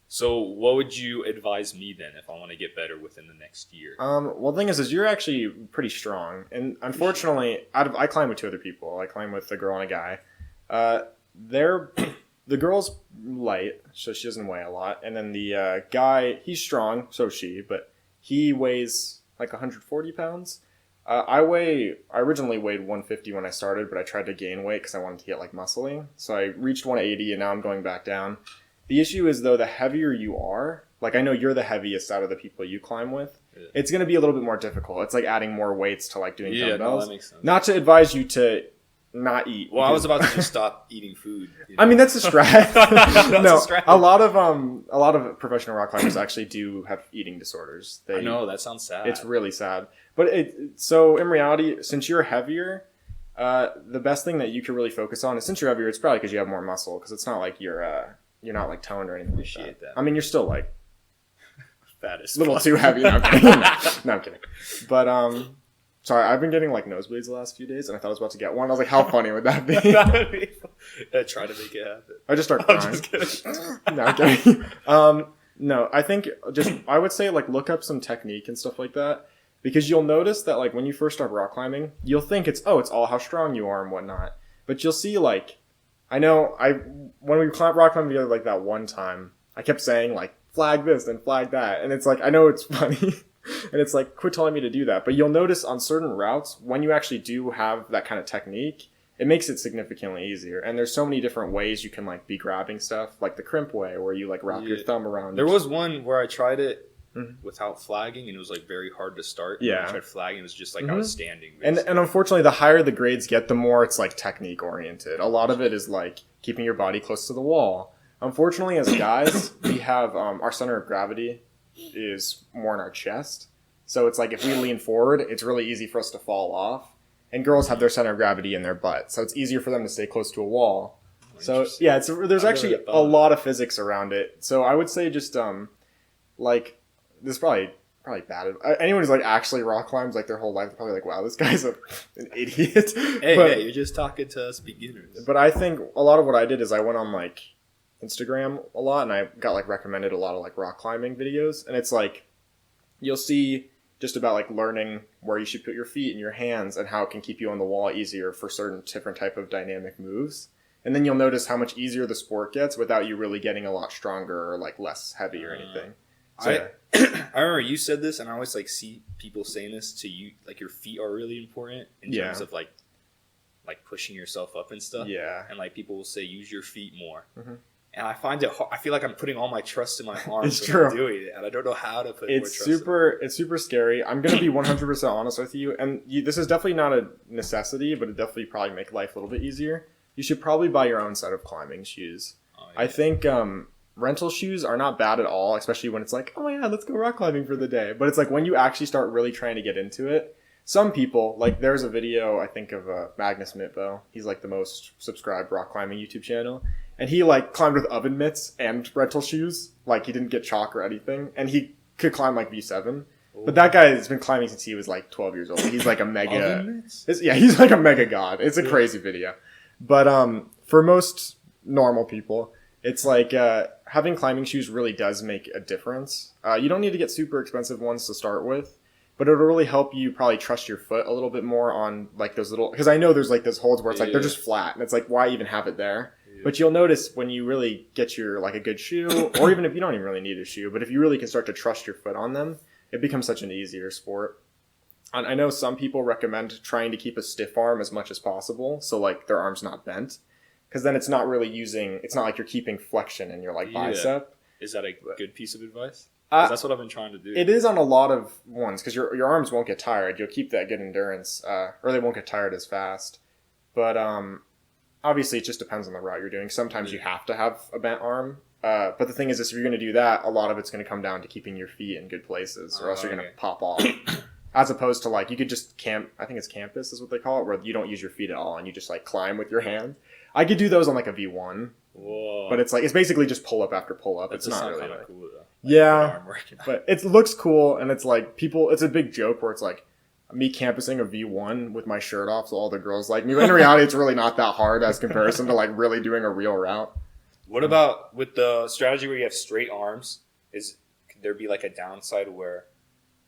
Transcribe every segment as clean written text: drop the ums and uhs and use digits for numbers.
So what would you advise me then if I want to get better within the next year? Well, the thing is you're actually pretty strong, and unfortunately, I climb with two other people. I climb with a girl and a guy. They're the girl's light, so she doesn't weigh a lot, and then the guy, he's strong, so is she, but he weighs like 140 pounds. I originally weighed 150 when I started, but I tried to gain weight because I wanted to get like muscly. So I reached 180, and now I'm going back down. The issue is, though, the heavier you are, like I know you're the heaviest out of the people you climb with, it's going to be a little bit more difficult. It's like adding more weights to like doing dumbbells. No, that makes sense. Not to advise you to not eat. Well, I was about to just stop eating food. I mean, that's a strat. No, a strat. a lot of professional rock climbers actually do have eating disorders. I know, that sounds sad. It's really sad. But so in reality, since you're heavier, the best thing that you can really focus on is, since you're heavier, it's probably because you have more muscle, because it's not like you're not like toned or anything. Appreciate that. I mean, you're still like fat as a little fuck. too heavy. No, I'm kidding. No, I'm kidding. But sorry, I've been getting like nosebleeds the last few days, and I thought I was about to get one. I was like, how funny would that be? I try to make it happen. I just start crying. I'm just kidding. No, I'm kidding. No, I think I would say like look up some technique and stuff like that, because you'll notice that like when you first start rock climbing, you'll think it's all how strong you are and whatnot, but you'll see like, when we rock climbed together like that one time, I kept saying like flag this and flag that, and it's like, I know it's funny. And it's like, quit telling me to do that. But you'll notice on certain routes, when you actually do have that kind of technique, it makes it significantly easier. And there's so many different ways you can like be grabbing stuff, like the crimp way, where you like wrap your thumb around. There was one where I tried it without flagging, and it was like very hard to start. Yeah. When I tried flagging, it was just like I was standing. And unfortunately, the higher the grades get, the more it's like technique oriented. A lot of it is like keeping your body close to the wall. Unfortunately, as guys, we have our center of gravity is more in our chest. So it's like if we lean forward, it's really easy for us to fall off. And girls have their center of gravity in their butt. So it's easier for them to stay close to a wall. So yeah, there's actually a lot of physics around it. So I would say just like, this is probably bad. Anyone who's like actually rock climbs like their whole life, they're probably like, wow, this guy's an idiot. Hey, you're just talking to us beginners. But I think a lot of what I did is I went on like Instagram a lot, and I got like recommended a lot of like rock climbing videos, and it's like you'll see just about like learning where you should put your feet and your hands and how it can keep you on the wall easier for certain different type of dynamic moves. And then you'll notice how much easier the sport gets without you really getting a lot stronger or like less heavy or anything. So, I remember you said this, and I always like see people saying this to you, like your feet are really important in terms of like pushing yourself up and stuff. Yeah. And like people will say use your feet more. Mm-hmm. And I find it hard. I feel like I'm putting all my trust in my arms when I'm doing it, and I don't know how to put more trust in it. It's super scary. I'm going to be 100% honest with you, and this is definitely not a necessity, but it definitely probably make life a little bit easier. You should probably buy your own set of climbing shoes. Oh, yeah. I think rental shoes are not bad at all, especially when it's like, oh yeah, let's go rock climbing for the day. But it's like when you actually start really trying to get into it, some people, like there's a video, I think, of Magnus Mitbo. He's like the most subscribed rock climbing YouTube channel. And he like climbed with oven mitts and rental shoes. Like he didn't get chalk or anything. And he could climb like V7. Ooh. But that guy has been climbing since he was like 12 years old. He's like a mega... oven mitts? Yeah, he's like a mega god. It's a crazy video. But for most normal people, it's like having climbing shoes really does make a difference. You don't need to get super expensive ones to start with. But it'll really help you probably trust your foot a little bit more on like those little... Because I know there's like those holds where it's like they're just flat. And it's like, why even have it there? But you'll notice when you really get your like a good shoe, or even if you don't even really need a shoe, but if you really can start to trust your foot on them, it becomes such an easier sport. And I know some people recommend trying to keep a stiff arm as much as possible, so like their arm's not bent, because then it's not like you're keeping flexion in your like bicep. Is that a good piece of advice? That's what I've been trying to do. It is on a lot of ones, because your arms won't get tired. You'll keep that good endurance, or they won't get tired as fast. But obviously, it just depends on the route you're doing. Sometimes you have to have a bent arm. But the thing is, if you're going to do that, a lot of it's going to come down to keeping your feet in good places, or else you're going to pop off. As opposed to, like, you could just I think it's campus is what they call it, where you don't use your feet at all, and you just, like, climb with your hand. I could do those on, like, a V1. Whoa. But it's, like, it's basically just pull-up after pull-up. It's not really, like, cool, though. Yeah, but it looks cool, and it's, like, it's a big joke where it's, like, me campusing a V1 with my shirt off, so all the girls like me. But in reality, it's really not that hard as comparison to like really doing a real route. What about with the strategy where you have straight arms? Could there be like a downside where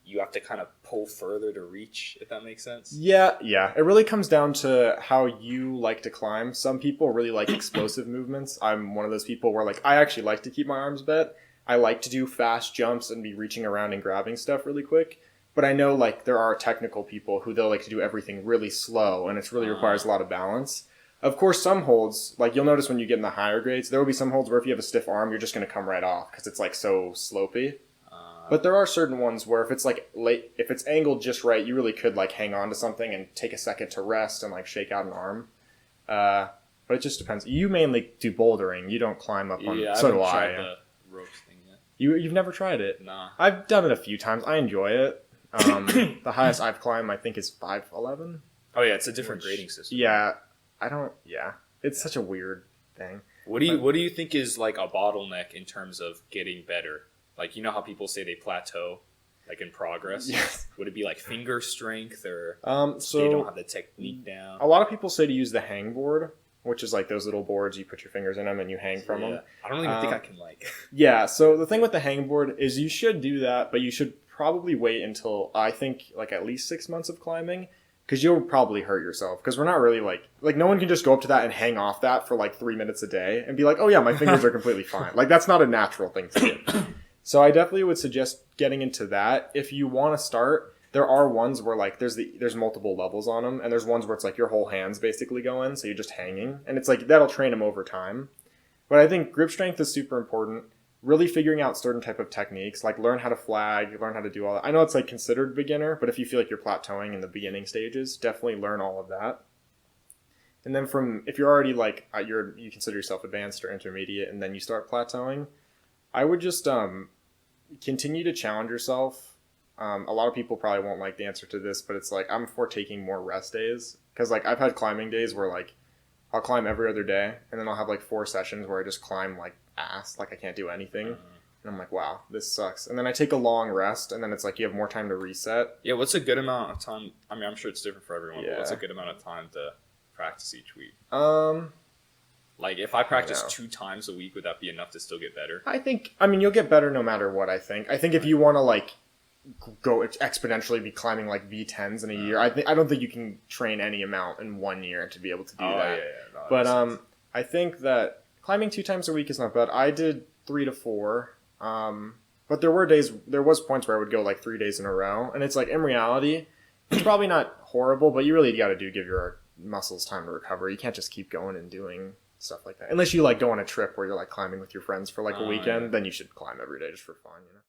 you have to kind of pull further to reach, if that makes sense? Yeah. It really comes down to how you like to climb. Some people really like explosive movements. I'm one of those people where like I actually like to keep my arms bent. I like to do fast jumps and be reaching around and grabbing stuff really quick. But I know like there are technical people who they'll like to do everything really slow, and it really requires a lot of balance. Of course, some holds, like you'll notice when you get in the higher grades, there will be some holds where if you have a stiff arm, you're just going to come right off because it's like so slopey. But there are certain ones where if it's like if it's angled just right, you really could like hang on to something and take a second to rest and like shake out an arm. But it just depends. You mainly do bouldering. You don't climb up on. Yeah, so do I haven't I. tried the ropes thing yet. You've never tried it? Nah. I've done it a few times. I enjoy it. The highest I've climbed, I think, is 5'11". Oh yeah, it's a different grading system. Yeah, it's such a weird thing. What do you think is like a bottleneck in terms of getting better? Like, you know how people say they plateau, like in progress? Yes. Would it be like finger strength or so they don't have the technique down? A lot of people say to use the hang board, which is like those little boards you put your fingers in them and you hang from them. I don't even think I can like. Yeah, so the thing with the hang board is you should do that, but you should probably wait until I think like at least 6 months of climbing. Because you'll probably hurt yourself. Because we're not really like no one can just go up to that and hang off that for like 3 minutes a day and be like, oh yeah, my fingers are completely fine. Like that's not a natural thing to do. So I definitely would suggest getting into that. If you want to start, there are ones where like there's multiple levels on them, and there's ones where it's like your whole hands basically go in, so you're just hanging, and it's like that'll train them over time. But I think grip strength is super important. Really figuring out certain type of techniques, like learn how to flag, learn how to do all that. I know it's like considered beginner, but if you feel like you're plateauing in the beginning stages, definitely learn all of that. And then if you're already like you consider yourself advanced or intermediate, and then you start plateauing, I would just continue to challenge yourself. A lot of people probably won't like the answer to this, but it's like I'm for taking more rest days, because like I've had climbing days where like I'll climb every other day, and then I'll have like 4 sessions where I just climb like ass, like I can't do anything, and I'm like, wow, this sucks. And then I take a long rest, and then it's like you have more time to reset. Yeah, what's a good amount of time? I mean, I'm sure it's different for everyone, but what's a good amount of time to practice each week? Like, if I practice 2 times a week, would that be enough to still get better? I mean, you'll get better no matter what, I think. I think if you want to, like, go exponentially be climbing, like, V10s in a year, I don't think you can train any amount in 1 year to be able to do that. Yeah. No, but, I think that climbing 2 times a week is not bad. I did 3 to 4. But there was points where I would go, like, 3 days in a row. And it's, like, in reality, it's probably not horrible, but you really got to give your muscles time to recover. You can't just keep going and doing stuff like that. Unless you like go on a trip where you're like climbing with your friends for like a weekend, then you should climb every day just for fun, you know.